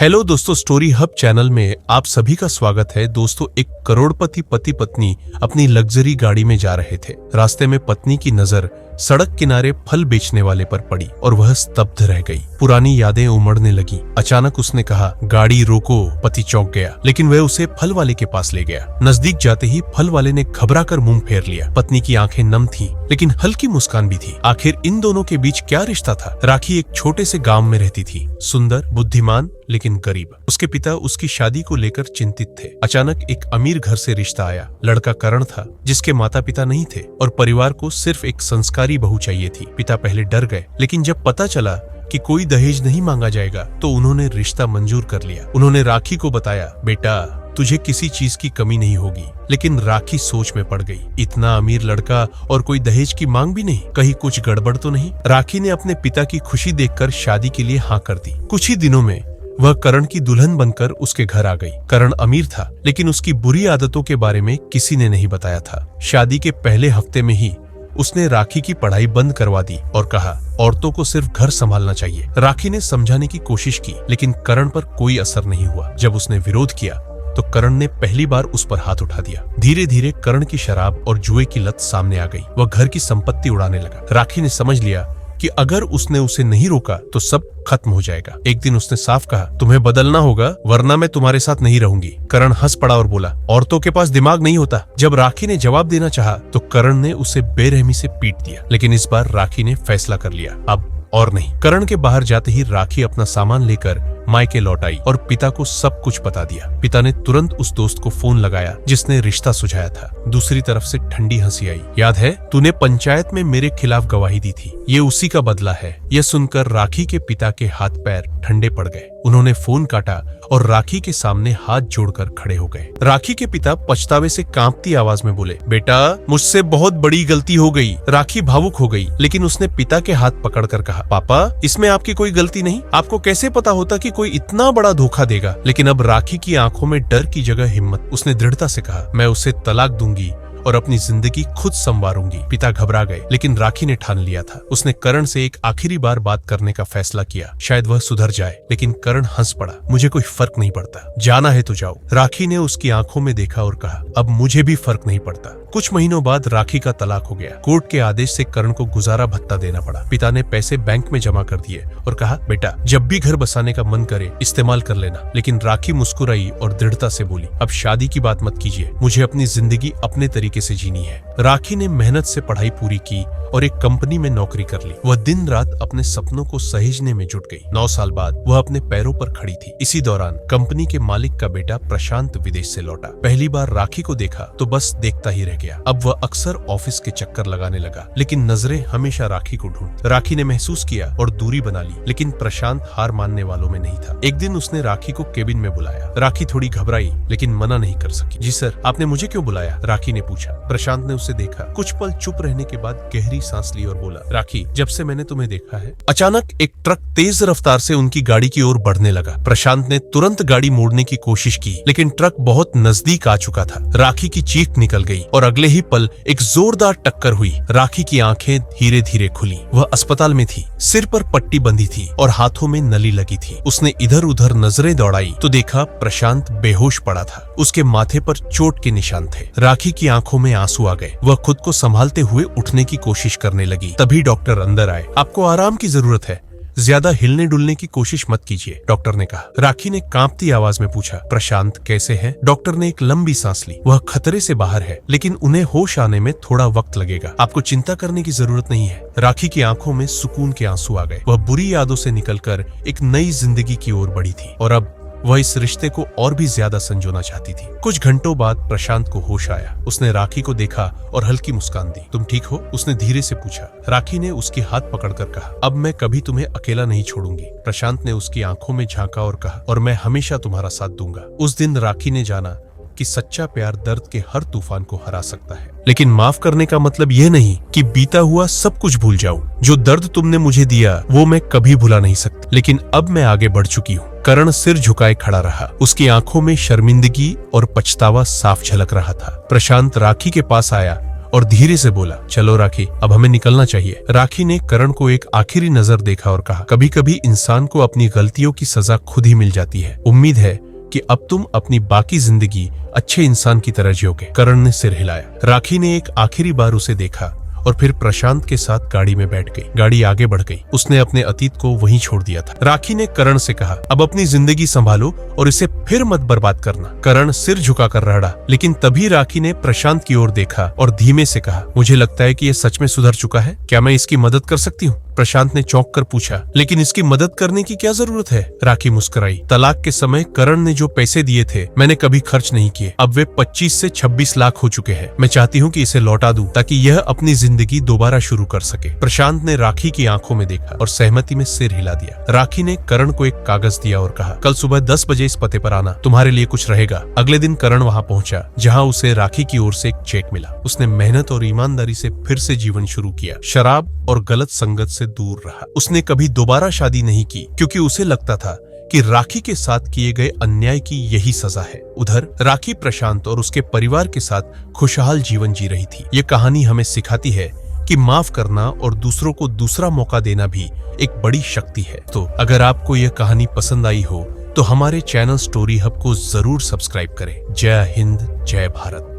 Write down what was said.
Hello दोस्तों, story hub channel में आप सभी का स्वागत है। दोस्तों, एक करोड़पति पति पत्नी अपनी लग्जरी गाड़ी में जा रहे थे। रास्ते में पत्नी की नजर सड़क किनारे फल बेचने वाले पर पड़ी और वह स्तब्ध रह गई। पुरानी यादें उमड़ने लगी। अचानक उसने कहा, गाड़ी रोको। पति चौंक गया, लेकिन वह उसे फल वाले के पास ले गया। नजदीक जाते ही फल वाले ने घबरा कर मुंह फेर लिया। पत्नी की आंखें नम थीं, लेकिन हल्की मुस्कान भी थी। आखिर इन दोनों के बीच क्या रिश्ता था? राखी एक छोटे से गांव में रहती थी, सुंदर, बुद्धिमान, लेकिन गरीब। उसके पिता उसकी शादी को लेकर चिंतित थे। अचानक एक अमीर घर से रिश्ता आया। लड़का करण था, जिसके माता पिता नहीं थे और परिवार को सिर्फ एक संस्कारी बहू चाहिए थी। पिता पहले डर गए, लेकिन जब पता चला कि कोई दहेज नहीं मांगा जाएगा तो उन्होंने रिश्ता मंजूर कर लिया। उन्होंने राखी को बताया, बेटा तुझे किसी चीज की कमी नहीं होगी। लेकिन राखी सोच में पड़ गई। इतना अमीर लड़का और कोई दहेज की मांग भी नहीं, कहीं कुछ गड़बड़ तो नहीं? राखी ने अपने पिता की खुशी देखकर शादी के लिए हाँ कर दी। कुछ ही दिनों में वह करण की दुल्हन बनकर उसके घर आ गई। करण अमीर था, लेकिन उसकी बुरी आदतों के बारे में किसी ने नहीं बताया था। शादी के पहले हफ्ते में ही उसने राखी की पढ़ाई बंद करवा दी और कहा, औरतों को सिर्फ घर संभालना चाहिए। राखी ने समझाने की कोशिश की, लेकिन करण पर कोई असर नहीं हुआ। जब उसने विरोध किया तो करण ने पहली बार उस पर हाथ उठा दिया। धीरे धीरे करण की शराब और जुए की लत सामने आ गई। वह घर की संपत्ति उड़ाने लगा। राखी ने समझ लिया कि अगर उसने उसे नहीं रोका तो सब खत्म हो जाएगा। एक दिन उसने साफ कहा, तुम्हें बदलना होगा, वरना मैं तुम्हारे साथ नहीं रहूंगी। करण हंस पड़ा और बोला, औरतों के पास दिमाग नहीं होता। जब राखी ने जवाब देना चाहा तो करण ने उसे बेरहमी से पीट दिया। लेकिन इस बार राखी ने फैसला कर लिया, अब और नहीं। करण के बाहर जाते ही राखी अपना सामान लेकर मायके लौट आई और पिता को सब कुछ बता दिया। पिता ने तुरंत उस दोस्त को फोन लगाया जिसने रिश्ता सुझाया था। दूसरी तरफ से ठंडी हंसी आई। याद है, तूने पंचायत में मेरे खिलाफ गवाही दी थी, ये उसी का बदला है। यह सुनकर राखी के पिता के हाथ पैर ठंडे पड़ गए। उन्होंने फोन काटा और राखी के सामने हाथ जोड़कर खड़े हो गए। राखी के पिता पछतावे से कांपती आवाज में बोले, बेटा मुझसे बहुत बड़ी गलती हो गई। राखी भावुक हो गई, लेकिन उसने पिता के हाथ पकड़कर कहा, पापा इसमें आपकी कोई गलती नहीं। आपको कैसे पता होता कि कोई इतना बड़ा धोखा देगा? लेकिन अब राखी की आंखों में डर की जगह हिम्मत। उसने दृढ़ता से कहा, मैं उसे तलाक दूंगी और अपनी जिंदगी खुद संवारूंगी। पिता घबरा गए, लेकिन राखी ने ठान लिया था। उसने करण से एक आखिरी बार बात करने का फैसला किया। शायद वह सुधर जाए। लेकिन करण हंस पड़ा, मुझे कोई फर्क नहीं पड़ता, जाना है तो जाओ। राखी ने उसकी आंखों में देखा और कहा, अब मुझे भी फर्क नहीं पड़ता। कुछ महीनों बाद राखी का तलाक हो गया। कोर्ट के आदेश से करण को गुजारा भत्ता देना पड़ा। पिता ने पैसे बैंक में जमा कर दिए और कहा, बेटा जब भी घर बसाने का मन करे इस्तेमाल कर लेना। लेकिन राखी मुस्कुराई और दृढ़ता से बोली, अब शादी की बात मत कीजिए, मुझे अपनी जिंदगी अपने तरीके से जीनी है। राखी ने मेहनत से पढ़ाई पूरी की और एक कंपनी में नौकरी कर ली। वह दिन रात अपने सपनों को सहेजने में जुट गई। 9 साल बाद वह अपने पैरों पर खड़ी थी। इसी दौरान कंपनी के मालिक का बेटा प्रशांत विदेश से लौटा। पहली बार राखी को देखा तो बस देखता ही रह गया। अब वह अक्सर ऑफिस के चक्कर लगाने लगा, लेकिन नजरें हमेशा राखी को ढूंढती। राखी ने महसूस किया और दूरी बना ली, लेकिन प्रशांत हार मानने वालों में नहीं था। एक दिन उसने राखी को केबिन में बुलाया। राखी थोड़ी घबराई, लेकिन मना नहीं कर सकी। जी सर, आपने मुझे क्यों बुलाया? राखी ने पूछा। प्रशांत ने उसे देखा। कुछ पल चुप रहने के बाद गहरी सांस ली और बोला, राखी जब से मैंने तुम्हें देखा है। अचानक एक ट्रक तेज रफ्तार से उनकी गाड़ी की ओर बढ़ने लगा। प्रशांत ने तुरंत गाड़ी मोड़ने की कोशिश की, लेकिन ट्रक बहुत नजदीक आ चुका था। राखी की चीख निकल गई और अगले ही पल एक जोरदार टक्कर हुई। राखी की आंखें धीरे धीरे खुली। वह अस्पताल में थी, सिर पर पट्टी बंधी थी और हाथों में नली लगी थी। उसने इधर उधर नजरें दौड़ाई तो देखा प्रशांत बेहोश पड़ा था। उसके माथे पर चोट के निशान थे। राखी की आंखों में आंसू आ गए। वह खुद को संभालते हुए उठने की कोशिश करने लगी। तभी डॉक्टर अंदर आए। आपको आराम की जरूरत है, ज्यादा हिलने डुलने की कोशिश मत कीजिए, डॉक्टर ने कहा। राखी ने कांपती आवाज में पूछा, प्रशांत कैसे है? डॉक्टर ने एक लंबी सांस ली। वह खतरे से बाहर है, लेकिन उन्हें होश आने में थोड़ा वक्त लगेगा। आपको चिंता करने की जरूरत नहीं है। राखी की आंखों में सुकून के आंसू आ गए। वह बुरी यादों से निकलकर एक नई जिंदगी की ओर बढ़ी थी और अब वह इस रिश्ते को और भी ज्यादा संजोना चाहती थी। कुछ घंटों बाद प्रशांत को होश आया। उसने राखी को देखा और हल्की मुस्कान दी। तुम ठीक हो? उसने धीरे से पूछा। राखी ने उसके हाथ पकड़कर कहा, अब मैं कभी तुम्हें अकेला नहीं छोड़ूंगी। प्रशांत ने उसकी आंखों में झांका और कहा, और मैं हमेशा तुम्हारा साथ दूंगा। उस दिन राखी ने जाना कि सच्चा प्यार दर्द के हर तूफान को हरा सकता है। लेकिन माफ करने का मतलब यह नहीं कि बीता हुआ सब कुछ भूल जाऊं। जो दर्द तुमने मुझे दिया वो मैं कभी भुला नहीं सकता। लेकिन अब मैं आगे बढ़ चुकी हूँ। करण सिर झुकाए खड़ा रहा। उसकी आंखों में शर्मिंदगी और पछतावा साफ झलक रहा था। प्रशांत राखी के पास आया और धीरे से बोला, चलो राखी, अब हमें निकलना चाहिए। राखी ने करण को एक आखिरी नजर देखा और कहा, कभी कभी इंसान को अपनी गलतियों की सजा खुद ही मिल जाती है। उम्मीद है कि अब तुम अपनी बाकी जिंदगी अच्छे इंसान की तरह जियोगे। करण ने सिर हिलाया। राखी ने एक आखिरी बार उसे देखा और फिर प्रशांत के साथ गाड़ी में बैठ गई। गाड़ी आगे बढ़ गई। उसने अपने अतीत को वहीं छोड़ दिया था। राखी ने करण से कहा, अब अपनी जिंदगी संभालो और इसे फिर मत बर्बाद करना। करण सिर झुकाकर रहा, लेकिन तभी राखी ने प्रशांत की ओर देखा और धीमे से कहा, मुझे लगता है कि यह सच में सुधर चुका है। क्या मैं इसकी मदद कर सकती हूँ? प्रशांत ने चौंक कर पूछा, लेकिन इसकी मदद करने की क्या जरूरत है? राखी मुस्कुराई। तलाक के समय करण ने जो पैसे दिए थे मैंने कभी खर्च नहीं किए। अब वे 25 से 26 लाख हो चुके हैं। मैं चाहती हूँ कि इसे लौटा दूं ताकि यह अपनी जिंदगी दोबारा शुरू कर सके। प्रशांत ने राखी की आंखों में देखा और सहमति में सिर हिला दिया। राखी ने करण को एक कागज दिया और कहा, कल सुबह 10 बजे इस पते पर आना, तुम्हारे लिए कुछ रहेगा। अगले दिन करण वहाँ पहुंचा, जहाँ उसे राखी की ओर से एक चेक मिला। उसने मेहनत और ईमानदारी से फिर से जीवन शुरू किया। शराब और गलत संगत से दूर रहा। उसने कभी दोबारा शादी नहीं की क्योंकि उसे लगता था कि राखी के साथ किए गए अन्याय की यही सजा है। उधर राखी प्रशांत और उसके परिवार के साथ खुशहाल जीवन जी रही थी। ये कहानी हमें सिखाती है कि माफ करना और दूसरों को दूसरा मौका देना भी एक बड़ी शक्ति है। तो अगर आपको यह कहानी पसंद आई हो तो हमारे चैनल स्टोरी हब को जरूर सब्सक्राइब करें। जय हिंद, जय भारत।